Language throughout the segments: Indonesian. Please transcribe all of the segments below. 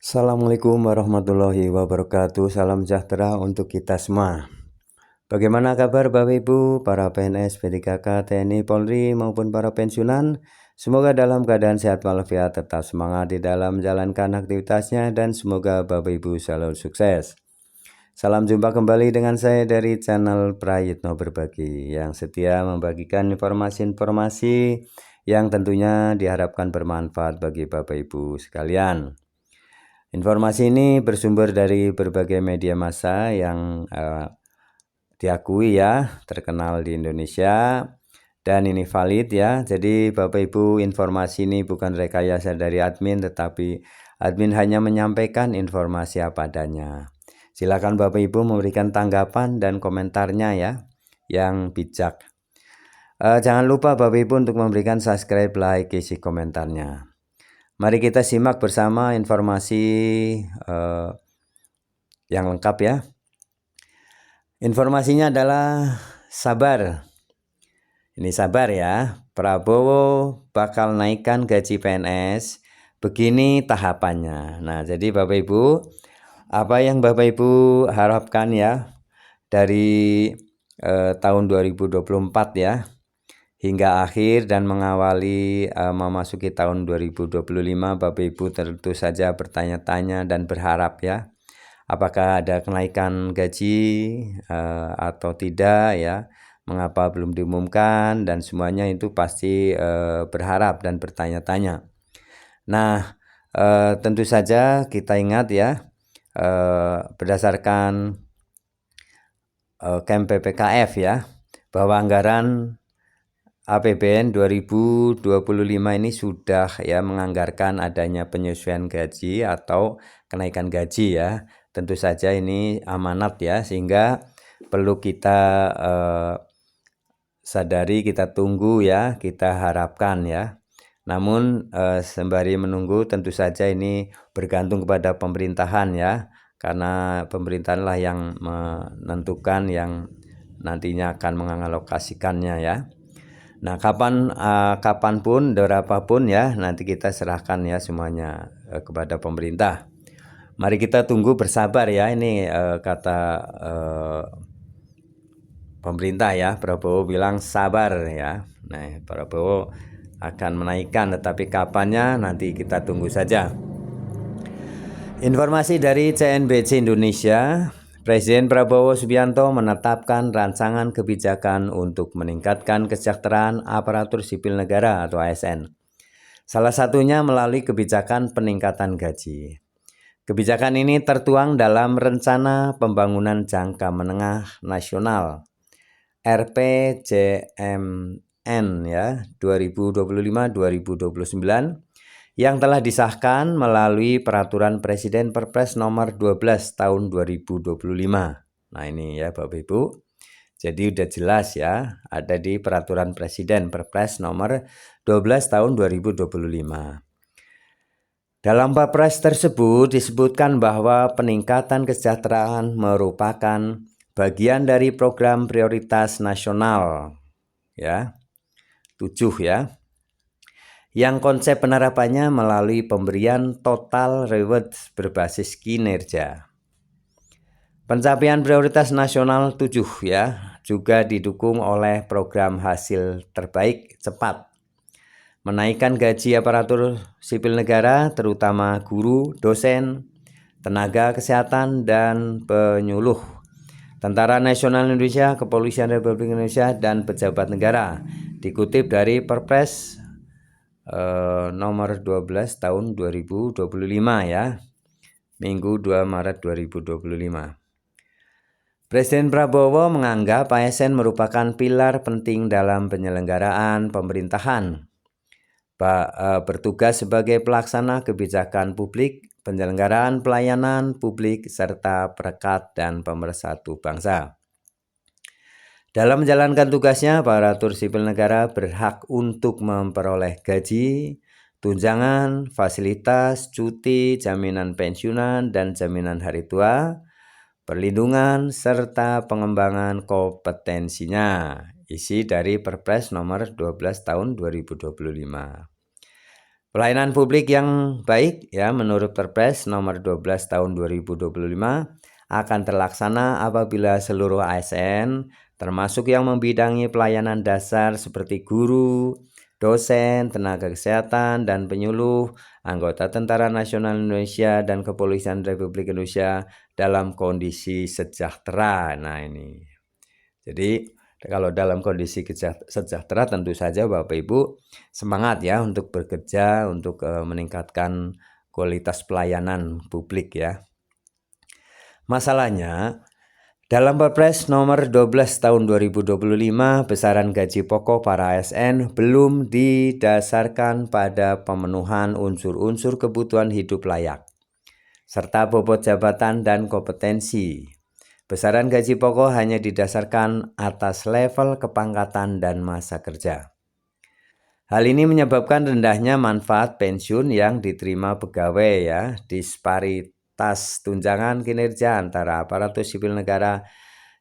Assalamualaikum warahmatullahi wabarakatuh. Salam sejahtera untuk kita semua. Bagaimana kabar Bapak Ibu, para PNS, P3K, TNI, Polri maupun para pensiunan? Semoga dalam keadaan sehat walafiat, tetap semangat di dalam menjalankan aktivitasnya, dan semoga Bapak Ibu selalu sukses. Salam jumpa kembali dengan saya dari channel Prayitno Berbagi yang setia membagikan informasi-informasi yang tentunya diharapkan bermanfaat bagi Bapak Ibu sekalian. Informasi ini bersumber dari berbagai media massa yang diakui ya terkenal di Indonesia, dan ini valid ya. Jadi Bapak Ibu, informasi ini bukan rekayasa dari admin, tetapi admin hanya menyampaikan informasi apa adanya. Silakan Bapak Ibu memberikan tanggapan dan komentarnya ya yang bijak. Jangan lupa Bapak Ibu untuk memberikan subscribe, like, isi komentarnya. Mari kita simak bersama informasi yang lengkap ya. Informasinya adalah sabar. Ini sabar ya. Prabowo bakal naikkan gaji PNS. Begini tahapannya. Nah, jadi Bapak Ibu, apa yang Bapak Ibu harapkan ya dari tahun 2024 ya hingga akhir dan mengawali memasuki tahun 2025, Bapak Ibu tentu saja bertanya-tanya dan berharap ya, apakah ada kenaikan gaji atau tidak ya, mengapa belum diumumkan, dan semuanya itu pasti berharap dan bertanya-tanya. Nah, tentu saja kita ingat ya, berdasarkan KEM PPKF ya, bahwa anggaran APBN 2025 ini sudah ya menganggarkan adanya penyesuaian gaji atau kenaikan gaji ya. Tentu saja ini amanat ya, sehingga perlu kita sadari, kita tunggu ya, kita harapkan ya. Namun sembari menunggu tentu saja ini bergantung kepada pemerintahan ya, karena pemerintahanlah yang menentukan yang nantinya akan mengalokasikannya ya. Nah, kapanpun, berapapun ya, nanti kita serahkan ya semuanya kepada pemerintah. Mari kita tunggu bersabar ya. Ini kata pemerintah ya. Prabowo bilang sabar ya. Nah, Prabowo akan menaikkan, tetapi kapannya nanti kita tunggu saja. Informasi dari CNBC Indonesia. Presiden Prabowo Subianto menetapkan rancangan kebijakan untuk meningkatkan kesejahteraan aparatur sipil negara atau ASN. Salah satunya melalui kebijakan peningkatan gaji. Kebijakan ini tertuang dalam Rencana Pembangunan Jangka Menengah Nasional RPJMN ya 2025-2029 yang telah disahkan melalui Peraturan Presiden Perpres nomor 12 tahun 2025. Nah ini ya Bapak Ibu, jadi udah jelas ya, ada di Peraturan Presiden Perpres nomor 12 tahun 2025. Dalam Perpres tersebut disebutkan bahwa peningkatan kesejahteraan merupakan bagian dari program prioritas nasional ya, 7 ya, yang konsep penerapannya melalui pemberian total reward berbasis kinerja. Pencapaian prioritas nasional 7 ya juga didukung oleh program hasil terbaik cepat, menaikkan gaji aparatur sipil negara terutama guru, dosen, tenaga kesehatan, dan penyuluh, Tentara Nasional Indonesia, Kepolisian Republik Indonesia, dan pejabat negara. Dikutip dari Perpres nomor 12 tahun 2025 ya, Minggu 2 Maret 2025. Presiden Prabowo menganggap ASN merupakan pilar penting dalam penyelenggaraan pemerintahan, bertugas sebagai pelaksana kebijakan publik, penyelenggaraan pelayanan publik, serta perekat dan pemersatu bangsa. Dalam menjalankan tugasnya, aparatur sipil negara berhak untuk memperoleh gaji, tunjangan, fasilitas, cuti, jaminan pensiunan dan jaminan hari tua, perlindungan, serta pengembangan kompetensinya. Isi dari Perpres nomor 12 tahun 2025. Pelayanan publik yang baik ya menurut Perpres nomor 12 tahun 2025 akan terlaksana apabila seluruh ASN termasuk yang membidangi pelayanan dasar seperti guru, dosen, tenaga kesehatan, dan penyuluh, anggota Tentara Nasional Indonesia dan Kepolisian Republik Indonesia dalam kondisi sejahtera. Nah ini, jadi kalau dalam kondisi sejahtera tentu saja Bapak Ibu semangat ya untuk bekerja untuk meningkatkan kualitas pelayanan publik ya. Masalahnya dalam Perpres nomor 12 tahun 2025 besaran gaji pokok para ASN belum didasarkan pada pemenuhan unsur-unsur kebutuhan hidup layak serta bobot jabatan dan kompetensi. Besaran gaji pokok hanya didasarkan atas level kepangkatan dan masa kerja. Hal ini menyebabkan rendahnya manfaat pensiun yang diterima pegawai ya, disparitas tunjangan kinerja antara aparatur sipil negara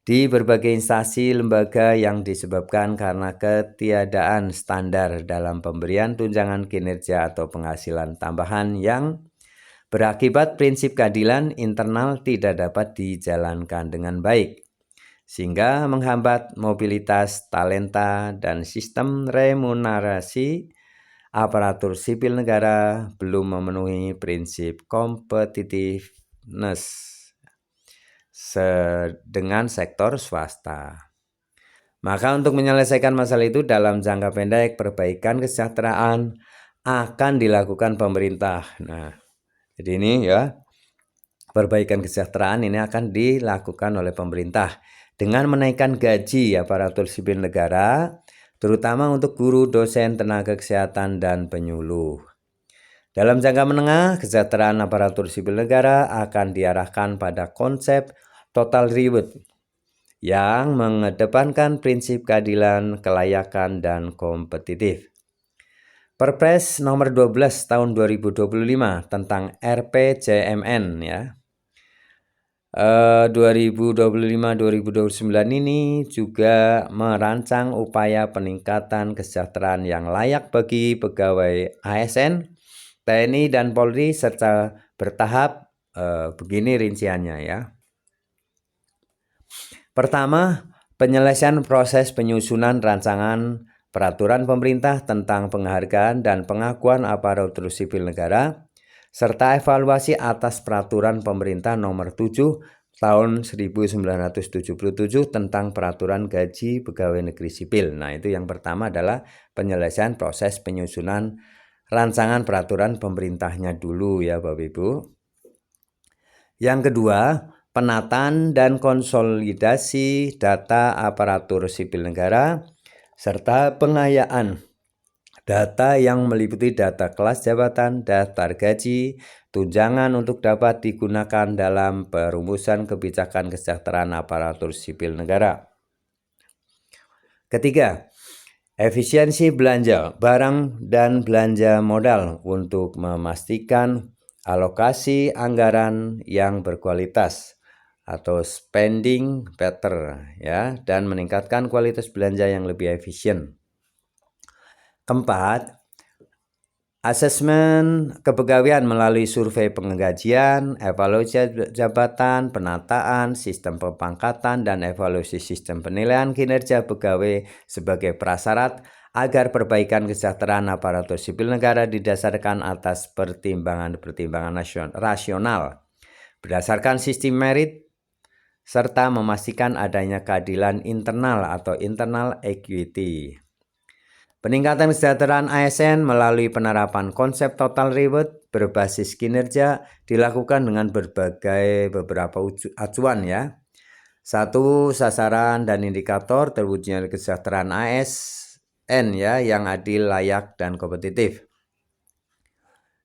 di berbagai instansi lembaga yang disebabkan karena ketiadaan standar dalam pemberian tunjangan kinerja atau penghasilan tambahan yang berakibat prinsip keadilan internal tidak dapat dijalankan dengan baik, sehingga menghambat mobilitas talenta dan sistem remunerasi aparatur sipil negara belum memenuhi prinsip competitiveness dengan sektor swasta. Maka untuk menyelesaikan masalah itu dalam jangka pendek, perbaikan kesejahteraan akan dilakukan pemerintah. Nah, jadi ini ya, perbaikan kesejahteraan ini akan dilakukan oleh pemerintah dengan menaikkan gaji aparatur sipil negara, terutama untuk guru, dosen, tenaga kesehatan, dan penyuluh. Dalam jangka menengah, kesejahteraan aparatur sipil negara akan diarahkan pada konsep total reward yang mengedepankan prinsip keadilan, kelayakan, dan kompetitif. Perpres nomor 12 tahun 2025 tentang RPJMN ya 2025-2029 ini juga merancang upaya peningkatan kesejahteraan yang layak bagi pegawai ASN, TNI, dan Polri serta bertahap. Begini rinciannya ya. Pertama, penyelesaian proses penyusunan rancangan peraturan pemerintah tentang penghargaan dan pengakuan aparatur sipil negara, serta evaluasi atas peraturan pemerintah nomor 7 tahun 1977 tentang peraturan gaji pegawai negeri sipil. Nah, itu yang pertama adalah penyelesaian proses penyusunan rancangan peraturan pemerintahnya dulu ya Bapak Ibu. Yang kedua, penataan dan konsolidasi data aparatur sipil negara serta pengayaan data yang meliputi data kelas jabatan, daftar gaji, tunjangan untuk dapat digunakan dalam perumusan kebijakan kesejahteraan aparatur sipil negara. Ketiga, efisiensi belanja barang dan belanja modal untuk memastikan alokasi anggaran yang berkualitas atau spending better ya, dan meningkatkan kualitas belanja yang lebih efisien. Keempat, asesmen kepegawaian melalui survei penggajian, evaluasi jabatan, penataan, sistem pemangkatan, dan evaluasi sistem penilaian kinerja pegawai sebagai prasyarat agar perbaikan kesejahteraan aparatur sipil negara didasarkan atas pertimbangan-pertimbangan rasional berdasarkan sistem merit serta memastikan adanya keadilan internal atau internal equity. Peningkatan kesejahteraan ASN melalui penerapan konsep total reward berbasis kinerja dilakukan dengan beberapa acuan ya. Satu, sasaran dan indikator terwujudnya kesejahteraan ASN ya yang adil, layak, dan kompetitif.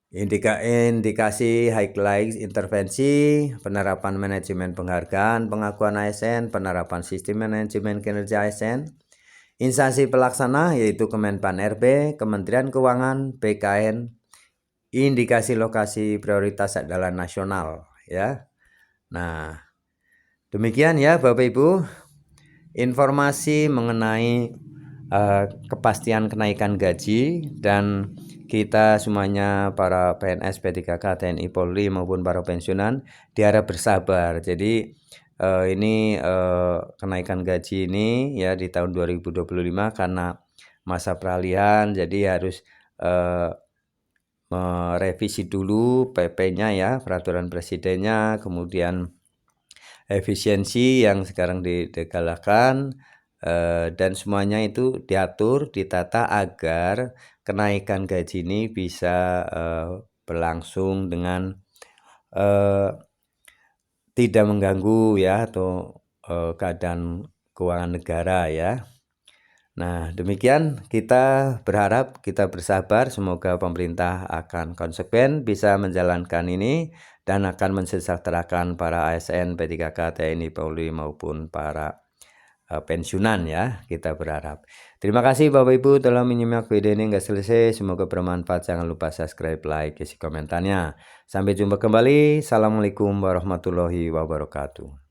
Indikasi highlight intervensi, penerapan manajemen penghargaan, pengakuan ASN, penerapan sistem manajemen kinerja ASN. Instansi pelaksana yaitu Kemenpan RB, Kementerian Keuangan, BKN, indikasi lokasi prioritas adalah nasional ya. Nah, demikian ya Bapak Ibu informasi mengenai kepastian kenaikan gaji dan kita semuanya para PNS, P3K, TNI, Polri maupun para pensiunan diharap bersabar. Jadi ini kenaikan gaji ini ya di tahun 2025 karena masa peralihan, jadi harus merevisi dulu PP-nya ya, peraturan presidennya, kemudian efisiensi yang sekarang digalakan, dan semuanya itu diatur, ditata agar kenaikan gaji ini bisa berlangsung dengan tidak mengganggu ya atau keadaan keuangan negara ya. Nah, demikian kita berharap, kita bersabar, semoga pemerintah akan konsekuen bisa menjalankan ini dan akan mensejahterakan para ASN, P3K, TNI, Polri maupun para pensiunan ya, kita berharap. Terima kasih Bapak Ibu telah menyimak video ini hingga selesai, semoga bermanfaat. Jangan lupa subscribe, like, isi komentarnya. Sampai jumpa kembali. Assalamualaikum warahmatullahi wabarakatuh.